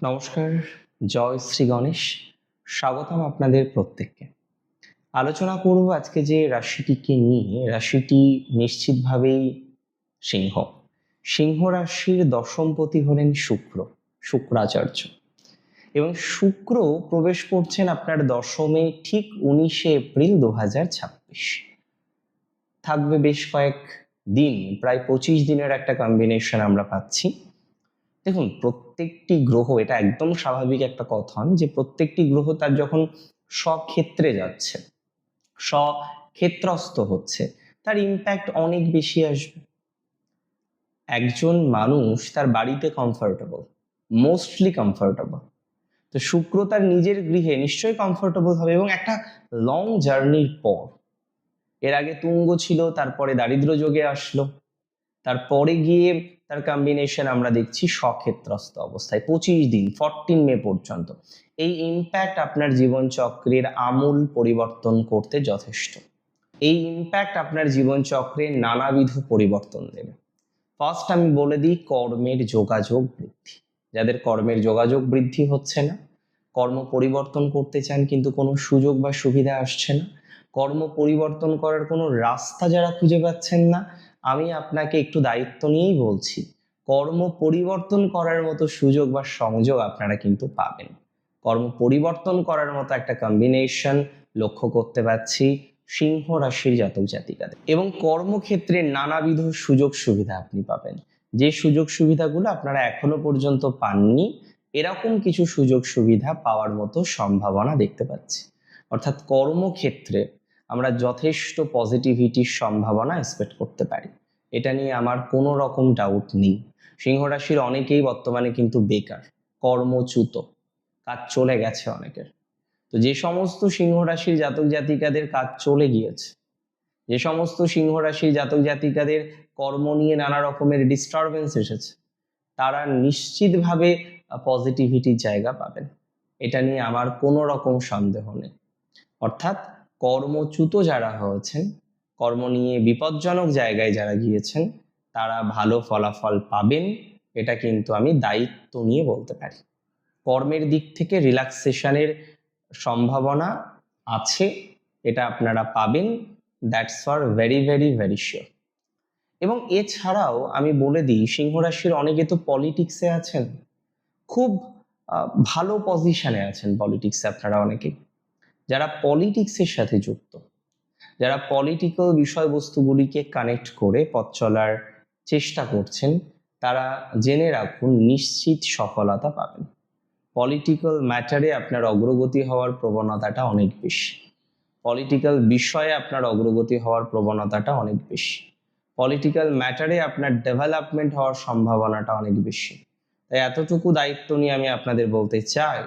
নমস্কার, জয় শ্রী গণেশ। স্বাগতম আপনাদের প্রত্যেককে। আলোচনা করব আজকে যে রাশিটিকে নিয়ে। রাশিটি নিশ্চিতভাবেই সিংহ। সিংহ রাশির দশমপতি হলেন শুক্রাচার্য, এবং শুক্র প্রবেশ করছেন আপনার দশমে ঠিক 19শে এপ্রিল 2026। থাকবে বেশ কয়েক দিন, প্রায় 25 দিনের একটা কম্বিনেশন আমরা পাচ্ছি। দেখুন, প্রত্যেকটি গ্রহ, এটা একদম স্বাভাবিক একটা কথা যে প্রত্যেকটি গ্রহ তার যখন স্বক্ষেত্রে যাচ্ছে, স্বক্ষেত্রস্থ হচ্ছে, তার ইম্প্যাক্ট অনেক বেশি আসবে। একজন মানুষ তার বাড়িতে কমফোর্টেবল, মোস্টলি কমফোর্টেবল, তো শুক্র তার নিজের গৃহে নিশ্চয়ই কমফোর্টেবল হবে। এবং একটা লং জার্নির পর, এর আগে তুঙ্গ ছিল, তারপরে দারিদ্র যোগে আসলো, তারপরে গিয়ে তার কম্বিনেশন আমরা দেখছি স্বক্ষেত্রস্থ অবস্থায় 25 দিন, 14 মে পর্যন্ত। এই ইম্প্যাক্ট আপনার জীবন চক্রের আমূল পরিবর্তন করতে যথেষ্ট। এই ইম্প্যাক্ট আপনার জীবন চক্রে নানাবিধ পরিবর্তন দেবে। ফার্স্ট আমি বলে দিই, কর্মের যোগাযোগ বৃদ্ধি। যাদের কর্মের যোগাযোগ বৃদ্ধি হচ্ছে না, কর্ম পরিবর্তন করতে চান কিন্তু কোনো সুযোগ বা সুবিধা আসছে না, কর্ম পরিবর্তন করার কোনো রাস্তা যারা খুঁজে পাচ্ছেন না, আমি আপনাকে একটু দায়িত্ব নিয়েই বলছি, কর্ম পরিবর্তন করার মতো সুযোগ বা সংযোগ আপনারা কিন্তু পাবেন। কর্ম পরিবর্তন করার মতো একটা কম্বিনেশন লক্ষ্য করতে পারছি সিংহ রাশির জাতক জাতিকাদের। এবং কর্মক্ষেত্রে নানাবিধ সুযোগ সুবিধা আপনি পাবেন। যে সুযোগ সুবিধাগুলো আপনারা এখনো পর্যন্ত পাননি, এরকম কিছু সুযোগ সুবিধা পাওয়ার মতো সম্ভাবনা দেখতে পাচ্ছি। অর্থাৎ কর্মক্ষেত্রে আমরা যথেষ্ট পজিটিভিটির সম্ভাবনা এক্সপেক্ট করতে পারি, এটা নিয়ে আমার কোনো রকম ডাউট নেই। সিংহ রাশির অনেকেই বর্তমানে কিন্তু বেকার, কর্মচ্যুত, কাজ চলে গেছে অনেকের। তো যে সমস্ত সিংহ রাশির জাতক জাতিকাদের কাজ চলে গিয়েছে, যে সমস্ত সিংহ রাশির জাতক জাতিকাদের কর্ম নিয়ে নানা রকমের ডিস্টারবেন্স এসেছে, তারা নিশ্চিতভাবে পজিটিভিটির জায়গা পাবেন, এটা নিয়ে আমার কোনো রকম সন্দেহ নেই। অর্থাৎ কর্মচ্যুত যারা হয়েছেন, কর্ম নিয়ে বিপজ্জনক জায়গায় যারা গিয়েছেন, তারা ভালো ফলাফল পাবেন, এটা কিন্তু আমি দায়িত্ব নিয়ে বলতে পারি। কর্মের দিক থেকে রিল্যাক্সেশনের সম্ভাবনা আছে, এটা আপনারা পাবেন, that's for very very very sure. এবং এছাড়াও আমি বলে দিই, সিংহ রাশির অনেকে তো পলিটিক্সে আছেন, খুব ভালো পজিশনে আছেন পলিটিক্সে আপনারা অনেকেই। যারা পলিটিক্সের সাথে যুক্ত, যারা পলিটিক্যাল বিষয়বস্তুগুলিকে কানেক্ট করে পথ চলার চেষ্টা করছেন, তারা জেনে রাখুন নিশ্চিত সফলতা পাবেন। পলিটিক্যাল ম্যাটারে আপনার অগ্রগতি হওয়ার প্রবণতাটা অনেক বেশি, পলিটিক্যাল বিষয়ে আপনার অগ্রগতি হওয়ার প্রবণতাটা অনেক বেশি, পলিটিক্যাল ম্যাটারে আপনার ডেভেলপমেন্ট হওয়ার সম্ভাবনাটা অনেক বেশি। তাই এতটুকু দায়িত্ব নিয়ে আমি আপনাদের বলতে চাই,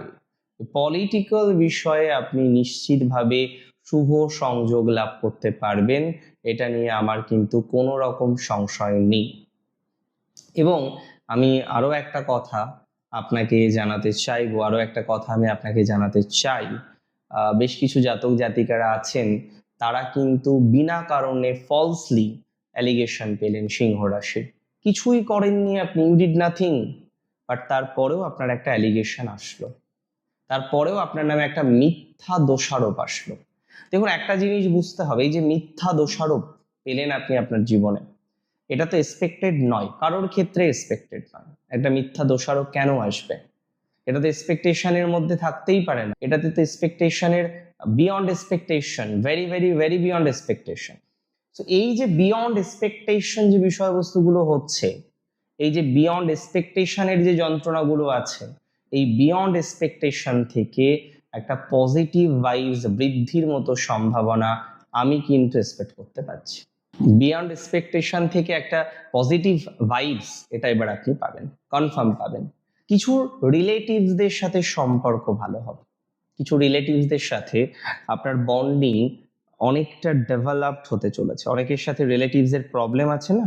পলিটিক্যাল বিষয়ে আপনি নিশ্চিতভাবে শুভ সংযোগ লাভ করতে পারবেন, এটা নিয়ে আমার কিন্তু কোনো রকম সংশয় নেই। এবং আমি আরো একটা কথা আপনাকে জানাতে চাই, বেশ কিছু জাতক জাতিকারা আছেন, তারা কিন্তু বিনা কারণে ফলসলি অ্যালিগেশন পেলেন সিংহ রাশির। কিছুই করেননি আপনি, ইউ ডিড নাথিং, বাট তারপরেও আপনার একটা অ্যালিগেশন আসলো, তারপরেও আপনার নামে একটা মিথ্যা দোষারোপ আসলো। দেখুন, একটা জিনিস বুঝতে হবে, এই যে মিথ্যা দোষারোপ পেলেন আপনি আপনার জীবনে, এটা তো এক্সপেক্টেড নয়, কারোর ক্ষেত্রে এক্সপেক্টেড নয়। একটা মিথ্যা দোষারোপ কেন আসবে? এটা তো এক্সপেকটেশনের মধ্যে থাকতেই পারে না, এটাতে তো এক্সপেকটেশনের beyond expectation, very very very beyond expectation. তো এই যে বিয়ন্ড এক্সপেকটেশন যে বিষয়বস্তুগুলো হচ্ছে, এই যে বিয়ন্ড এক্সপেকটেশনের যে যন্ত্রণাগুলো আছে, এই বিয়ন্ড এক্সপেকটেশন থেকে একটা পজিটিভ ভাইবস বৃদ্ধির মতো সম্ভাবনা আমি কিন্তু এক্সপেক্ট করতে পারছি। বিয়ন্ড এক্সপেকটেশন থেকে একটা পজিটিভ ভাইবস, এটা এবার আপনি পাবেন, কনফার্ম পাবেন। কিছু রিলেটিভসদের সাথে সম্পর্ক ভালো হবে, কিছু রিলেটিভসদের সাথে আপনার বন্ডিং অনেকটা ডেভেলপড হতে চলেছে। অনেকের সাথে রিলেটিভসের প্রবলেম আছে না,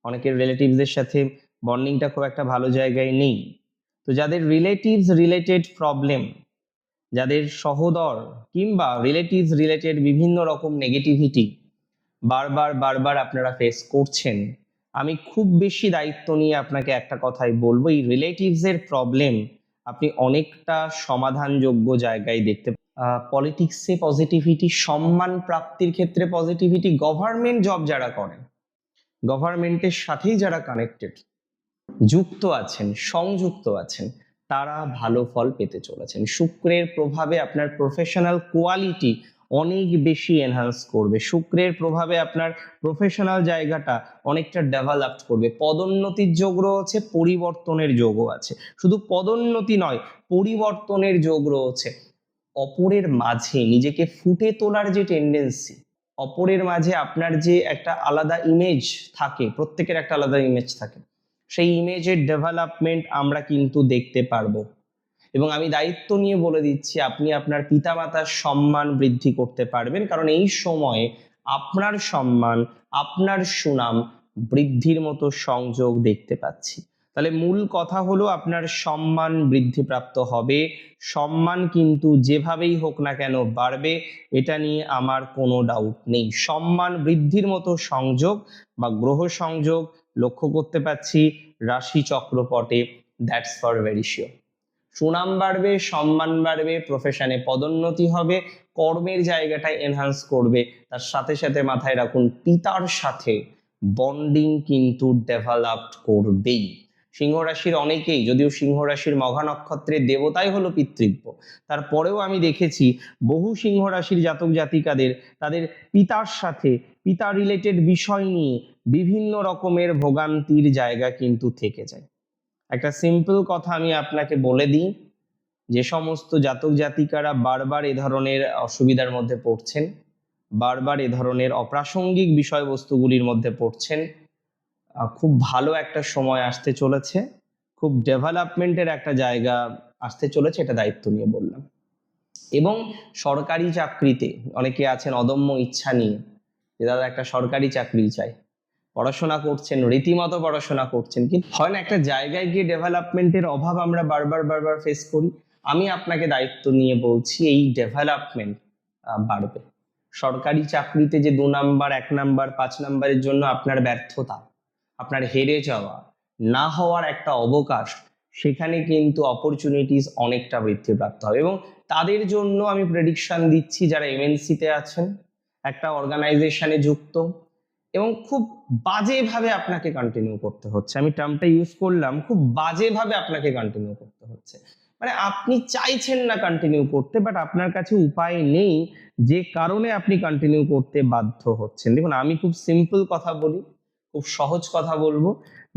অনেকের রিলেটিভসদের সাথে বন্ডিংটা খুব একটা ভালো জায়গায় নেই। তো যাদের রিলেটিভস রিলেটেড প্রবলেম, যাদের সহোদর কিংবা রিলেটিভস রিলেটেড বিভিন্ন রকম নেগেটিভিটি বারবার বারবার আপনারা ফেস করছেন, আমি খুব বেশি দায়িত্ব নিয়ে আপনাকে একটা কথাই বলবো, এই রিলেটিভসের প্রবলেম আপনি অনেকটা সমাধানযোগ্য জায়গায় দেখতে পলিটিক্সে পজিটিভিটি, সম্মান প্রাপ্তির ক্ষেত্রে পজিটিভিটি, গভর্নমেন্ট জব যারা করেন, গভর্নমেন্টের সাথেই যারা কানেক্টেড, যুক্ত আছেন, সংযুক্ত আছেন, তারা ভালো ফল পেতে চলেছেন। শুক্রের প্রভাবে আপনার প্রফেশনাল কোয়ালিটি অনেক বেশি এনহান্স করবে। শুক্রের প্রভাবে আপনার প্রফেশনাল জায়গাটা অনেকটা ডেভেলপ করবে। পদোন্নতির যোগ রয়েছে, পরিবর্তনের যোগও আছে। শুধু পদোন্নতি নয়, পরিবর্তনের যোগ রয়েছে। অপরের মাঝে নিজেকে ফুটে তোলার যে টেন্ডেন্সি, অপরের মাঝে আপনার যে একটা আলাদা ইমেজ থাকে, প্রত্যেকের একটা আলাদা ইমেজ থাকে, সেই ইমেজের ডেভেলপমেন্ট আমরা কিন্তু দেখতে পারবো। এবং আমি দায়িত্ব নিয়ে বলে দিচ্ছি, আপনি আপনার পিতামাতার সম্মান বৃদ্ধি করতে পারবেন, কারণ এই সময়ে আপনার সম্মান, আপনার সুনাম বৃদ্ধির মতো সংযোগ দেখতে পাচ্ছি। তাহলে মূল কথা হলো আপনার সম্মান বৃদ্ধিপ্রাপ্ত হবে। সম্মান কিন্তু যেভাবেই হোক না কেন বাড়বে, এটা নিয়ে আমার কোনো ডাউট নেই। সম্মান বৃদ্ধির মতো সংযোগ বা গ্রহ সংযোগ লক্ষ্য করতে পাচ্ছি রাশি চক্রপটে। That's for very sure. সুনাম বাড়বে, সম্মান বাড়বে, প্রফেশনে পদোন্নতি হবে, কর্মের জায়গাটায় এনহান্স করবে। তার সাথে সাথে মাথায় রাখুন, পিতার সাথে বন্ডিং কিন্তু ডেভেলপ করবেই। সিংহ রাশির অনেকেই, যদিও সিংহ রাশির মঘা নক্ষত্রের দেবতাই হলো পিতৃব্য, তারপরেও আমি দেখেছি বহু সিংহ রাশির জাতক জাতিকাদের তাদের পিতার সাথে, পিতা রিলেটেড বিষয় নিয়ে বিভিন্ন রকমের ভোগান্তির জায়গা কিন্তু থেকে যায়। একটা সিম্পল কথা আমি আপনাকে বলে দিই, যে সমস্ত জাতক জাতিকারা বারবার এ ধরনের অসুবিধার মধ্যে পড়ছেন, বারবার এ ধরনের অপ্রাসঙ্গিক বিষয়বস্তুগুলির মধ্যে পড়ছেন, খুব ভালো একটা সময় আসতে চলেছে, খুব ডেভেলপমেন্টের একটা জায়গা আসতে চলেছে, এটা দায়িত্ব নিয়ে বললাম। এবং সরকারি চাকরিতে অনেকে আছেন অদম্য ইচ্ছা নিয়ে, যে দাদা একটা সরকারি চাকরি চাই, পড়াশোনা করছেন, রীতিমতো পড়াশোনা করছেন, কিন্তু হয় না একটা জায়গায় গিয়ে ডেভেলপমেন্টের অভাব আমরা বারবার ফেস করি। আমি আপনাকে দায়িত্ব নিয়ে বলছি, এই ডেভেলপমেন্ট বাড়বে। সরকারি চাকরিতে যে 2 নাম্বার, 1 নাম্বার, 5 নাম্বারের জন্য আপনার ব্যর্থতা, আপনার হেরে যাওয়া, না হওয়ার একটা অবকাশ, সেখানে কিন্তু অপরচুনিটিস অনেকটা বৃদ্ধিপ্রাপ্ত হবে। এবং তাদের জন্য আমি প্রেডিকশন দিচ্ছি যারা এমএনসিতে আছেন, একটা অর্গানাইজেশনে যুক্ত, এবং খুব বাজেভাবে আপনাকে কন্টিনিউ করতে হচ্ছে, আমি টার্মটা ইউজ করলাম, খুব বাজেভাবে আপনাকে কন্টিনিউ করতে হচ্ছে। মানে আপনি চাইছেন না কন্টিনিউ করতে, বাট আপনার কাছে উপায় নেই, যে কারণে আপনি কন্টিনিউ করতে বাধ্য হচ্ছেন। দেখুন, আমি খুব সিম্পল কথা বলি, খুব সহজ কথা বলবো,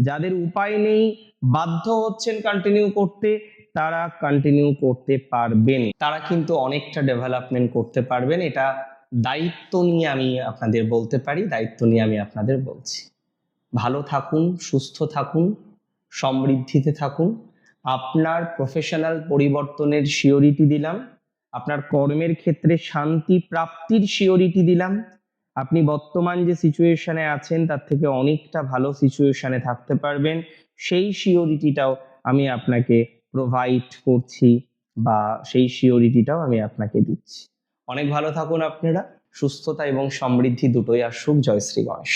যাদের উপায় নেই, বাধ্য হচ্ছেন কন্টিনিউ করতে, তারা কন্টিনিউ করতে পারবেন, তারা কিন্তু অনেকটা ডেভেলপমেন্ট করতে পারবেন। এটা দায়িত্ব নিয়ে আমি আপনাদের বলতে পারি, দায়িত্ব নিয়ে আমি আপনাদের বলছি। ভালো থাকুন, সুস্থ থাকুন, সমৃদ্ধিতে থাকুন। আপনার প্রফেশনাল পরিবর্তনের শিওরিটি দিলাম, আপনার কর্মের ক্ষেত্রে শান্তি প্রাপ্তির শিওরিটি দিলাম। আপনি বর্তমান যে সিচুয়েশনে আছেন তার থেকে অনেকটা ভালো সিচুয়েশনে থাকতে পারবেন, সেই শিওরিটিটাও আমি আপনাকে প্রোভাইড করছি, বা সেই শিওরিটিটাও আমি আপনাকে দিচ্ছি। অনেক ভালো থাকুন আপনারা, সুস্থতা এবং সমৃদ্ধি দুটোই আসুক। জয় শ্রী গণেশ।